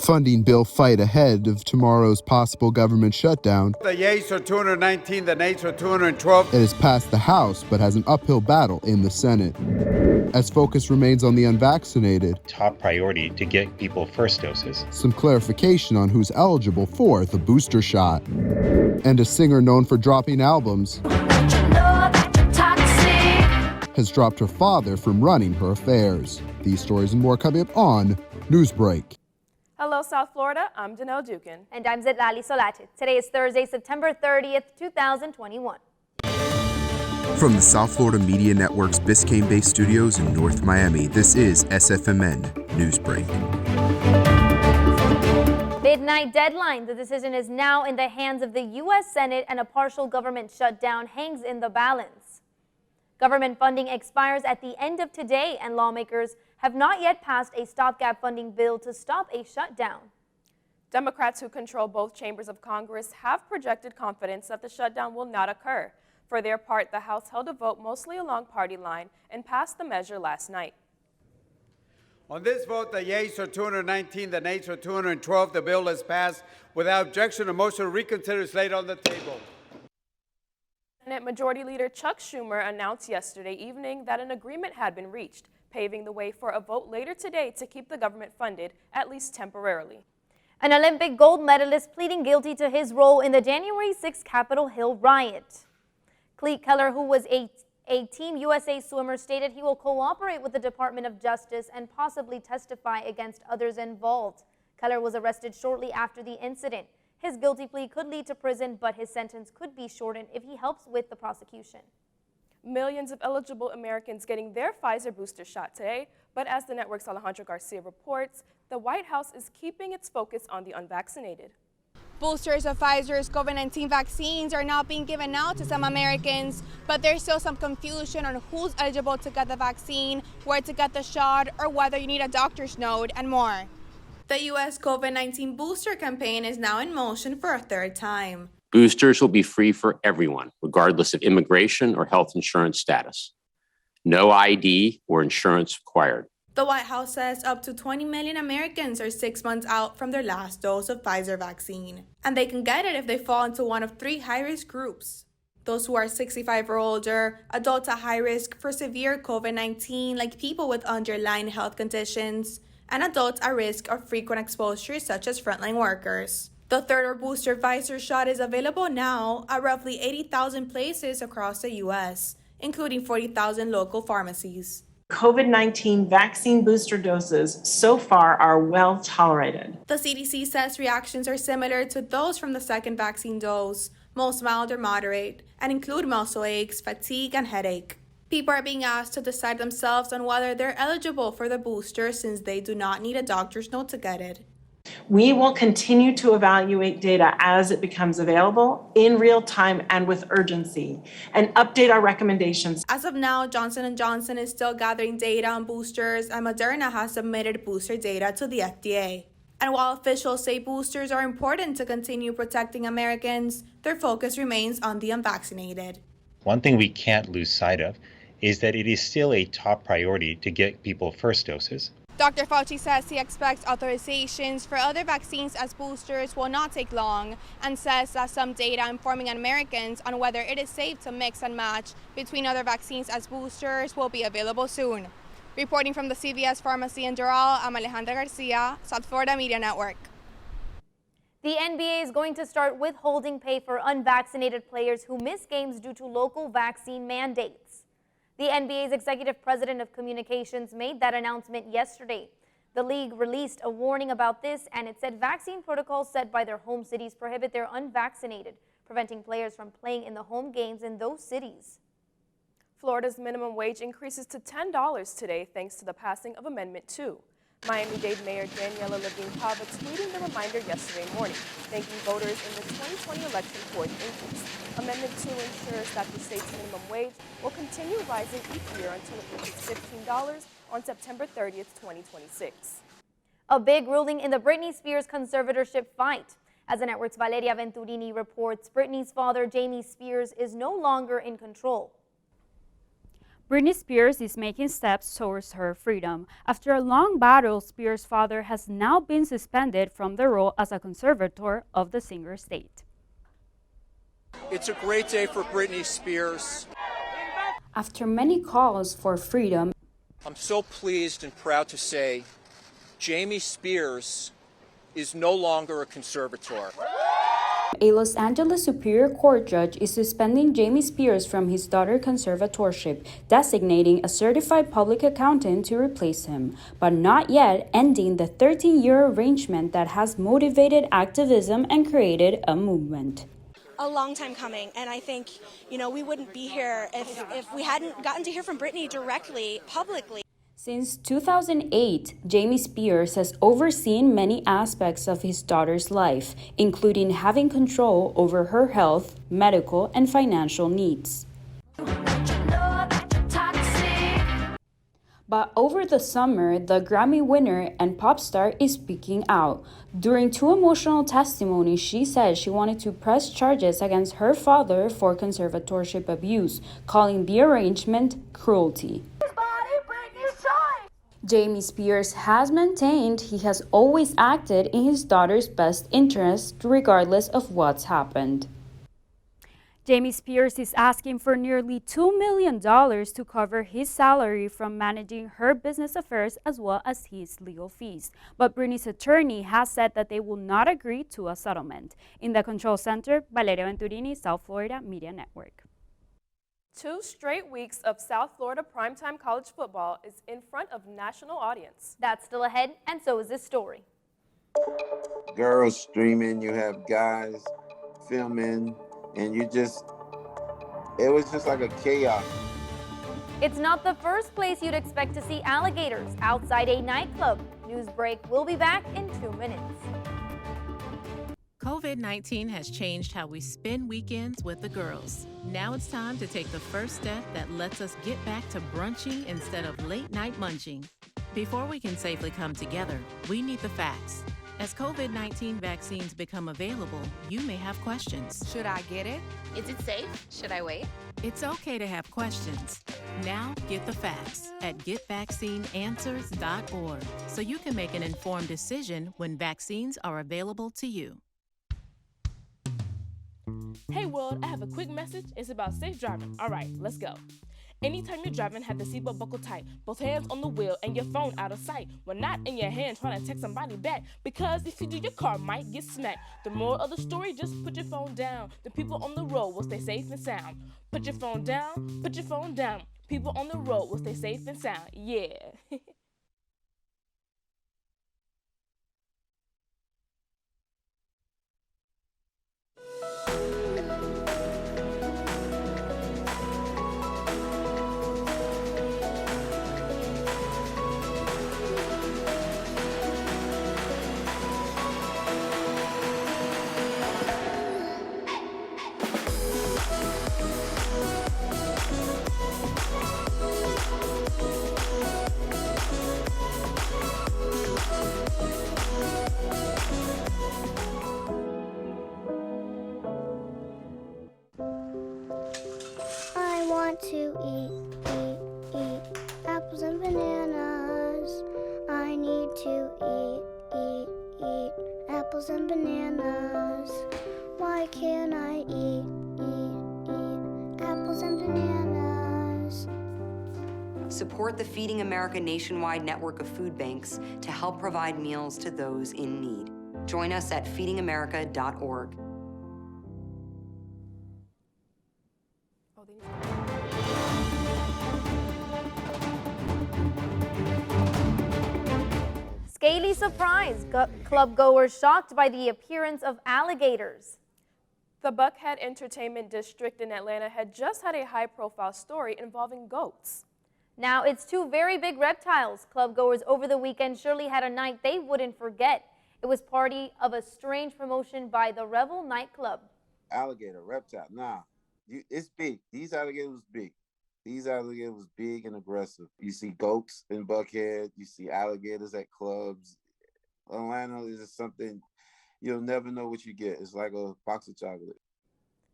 funding bill fight ahead of tomorrow's possible government shutdown. The yeas are 219, the nays are 212. It has passed the House, but has an uphill battle in the Senate, as focus remains on the unvaccinated. Top priority to get people first doses. Some clarification on who's eligible for the booster shot. And a singer known for dropping albums has dropped her father from running her affairs. These stories and more coming up on Newsbreak. Hello, South Florida. I'm Janelle Dukin. And I'm Zetlali Solate. Today is Thursday, September 30th, 2021. From the South Florida Media Network's Biscayne-based studios in North Miami, this is SFMN Newsbreak. Midnight deadline. The decision is now in the hands of the U.S. Senate, and a partial government shutdown hangs in the balance. Government funding expires at the end of today, and lawmakers have not yet passed a stopgap funding bill to stop a shutdown. Democrats who control both chambers of Congress have projected confidence that the shutdown will not occur. For their part, the House held a vote mostly along party line and passed the measure last night. On this vote, the yeas are 219, the nays are 212. The bill is passed without objection. A motion to reconsider is laid on the table. Senate Majority Leader Chuck Schumer announced yesterday evening that an agreement had been reached, paving the way for a vote later today to keep the government funded, at least temporarily. An Olympic gold medalist pleading guilty to his role in the January 6 Capitol Hill riot. Cleet Keller, who was a Team USA swimmer, stated he will cooperate with the Department of Justice and possibly testify against others involved. Keller was arrested shortly after the incident. His guilty plea could lead to prison, but his sentence could be shortened if he helps with the prosecution. Millions of eligible Americans getting their Pfizer booster shot today, but as the network's Alejandro Garcia reports, the White House is keeping its focus on the unvaccinated. Boosters of Pfizer's COVID-19 vaccines are now being given out to some Americans, but there's still some confusion on who's eligible to get the vaccine, where to get the shot, or whether you need a doctor's note, and more. The U.S. COVID-19 booster campaign is now in motion for a third time. Boosters will be free for everyone, regardless of immigration or health insurance status. No ID or insurance required. The White House says up to 20 million Americans are 6 months out from their last dose of Pfizer vaccine, and they can get it if they fall into one of three high-risk groups. Those who are 65 or older, adults at high risk for severe COVID-19, like people with underlying health conditions, and adults at risk of frequent exposure, such as frontline workers. The third or booster Pfizer shot is available now at roughly 80,000 places across the U.S., including 40,000 local pharmacies. COVID-19 vaccine booster doses so far are well tolerated. The CDC says reactions are similar to those from the second vaccine dose, most mild or moderate, and include muscle aches, fatigue, and headache. People are being asked to decide themselves on whether they're eligible for the booster, since they do not need a doctor's note to get it. We will continue to evaluate data as it becomes available in real time and with urgency, and update our recommendations. As of now, Johnson & Johnson is still gathering data on boosters, and Moderna has submitted booster data to the FDA. And while officials say boosters are important to continue protecting Americans, their focus remains on the unvaccinated. One thing we can't lose sight of is that it is still a top priority to get people first doses. Dr. Fauci says he expects authorizations for other vaccines as boosters will not take long, and says that some data informing Americans on whether it is safe to mix and match between other vaccines as boosters will be available soon. Reporting from the CVS Pharmacy in Doral, I'm Alejandra Garcia, South Florida Media Network. The NBA is going to start withholding pay for unvaccinated players who miss games due to local vaccine mandates. The NBA's executive president of communications made that announcement yesterday. The league released a warning about this, and it said vaccine protocols set by their home cities prohibit their unvaccinated, preventing players from playing in the home games in those cities. Florida's minimum wage increases to $10 today thanks to the passing of Amendment 2. Miami-Dade Mayor Daniela Levine-Cava tweeting the reminder yesterday morning, thanking voters in the 2020 election for the increase. Amendment 2 ensures that the state's minimum wage will continue rising each year until it reaches $15 on September 30th, 2026. A big ruling in the Britney Spears conservatorship fight. As the network's Valeria Venturini reports, Britney's father, Jamie Spears, is no longer in control. Britney Spears is making steps towards her freedom. After a long battle, Spears' father has now been suspended from the role as a conservator of the singer's estate. It's a great day for Britney Spears. After many calls for freedom, I'm so pleased and proud to say Jamie Spears is no longer a conservator. a Los Angeles Superior Court judge is suspending Jamie Spears from his daughter's conservatorship, designating a certified public accountant to replace him, but not yet ending the 13-year arrangement that has motivated activism and created a movement. A long time coming, and I think, we wouldn't be here if we hadn't gotten to hear from Britney directly, publicly. Since 2008, Jamie Spears has overseen many aspects of his daughter's life, including having control over her health, medical, and financial needs. But over the summer, the Grammy winner and pop star is speaking out. During two emotional testimonies, she said she wanted to press charges against her father for conservatorship abuse, calling the arrangement cruelty. Jamie Spears has maintained he has always acted in his daughter's best interest, regardless of what's happened. Jamie Spears is asking for nearly $2 million to cover his salary from managing her business affairs as well as his legal fees. But Britney's attorney has said that they will not agree to a settlement. In the Control Center, Valeria Venturini, South Florida Media Network. 2 straight weeks of South Florida primetime college football is in front of national audience. That's still ahead, and so is this story. Girls streaming, you have guys filming, and it was just like a chaos. It's not the first place you'd expect to see alligators outside a nightclub. Newsbreak will be back in 2 minutes. COVID-19 has changed how we spend weekends with the girls. Now it's time to take the first step that lets us get back to brunching instead of late-night munching. Before we can safely come together, we need the facts. As COVID-19 vaccines become available, you may have questions. Should I get it? Is it safe? Should I wait? It's okay to have questions. Now get the facts at getvaccineanswers.org so you can make an informed decision when vaccines are available to you. Hey world, I have a quick message. It's about safe driving. All right, let's go. Anytime you're driving, have the seatbelt buckled tight. Both hands on the wheel and your phone out of sight. When not in your hand trying to text somebody back. Because if you do, your car might get smacked. The moral of the story, just put your phone down. The people on the road will stay safe and sound. Put your phone down, put your phone down. People on the road will stay safe and sound. Yeah. I want to eat apples and bananas. I need to eat apples and bananas. Why can't I eat apples and bananas? Support the Feeding America nationwide network of food banks to help provide meals to those in need. Join us at feedingamerica.org. Scaly surprise, club goers shocked by the appearance of alligators. The Buckhead Entertainment District in Atlanta had just had a high-profile story involving goats. Now it's 2 very big reptiles. Club goers over the weekend surely had a night they wouldn't forget. It was part of a strange promotion by the Revel nightclub. Alligator, reptile, nah, it's big. These alligators was big. These alligators was big and aggressive. You see goats in Buckhead. You see alligators at clubs. Atlanta is just something you'll never know what you get. It's like a box of chocolate.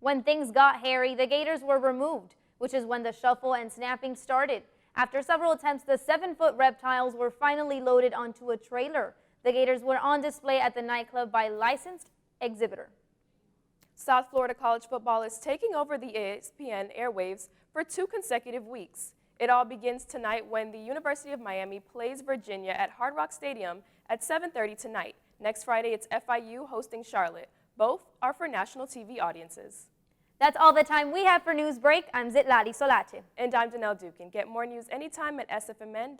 When things got hairy, the gators were removed. which is when the shuffle and snapping started. After several attempts, the 7-foot reptiles were finally loaded onto a trailer. The gators were on display at the nightclub by licensed exhibitor. South Florida college football is taking over the ESPN airwaves for 2 consecutive weeks. It all begins tonight when the University of Miami plays Virginia at Hard Rock Stadium at 7:30 tonight. Next Friday, it's FIU hosting Charlotte. Both are for national TV audiences. That's all the time we have for Newsbreak. I'm Zitlali Solache. And I'm Danelle Dukin. Get more news anytime at sfmn.fiu.edu.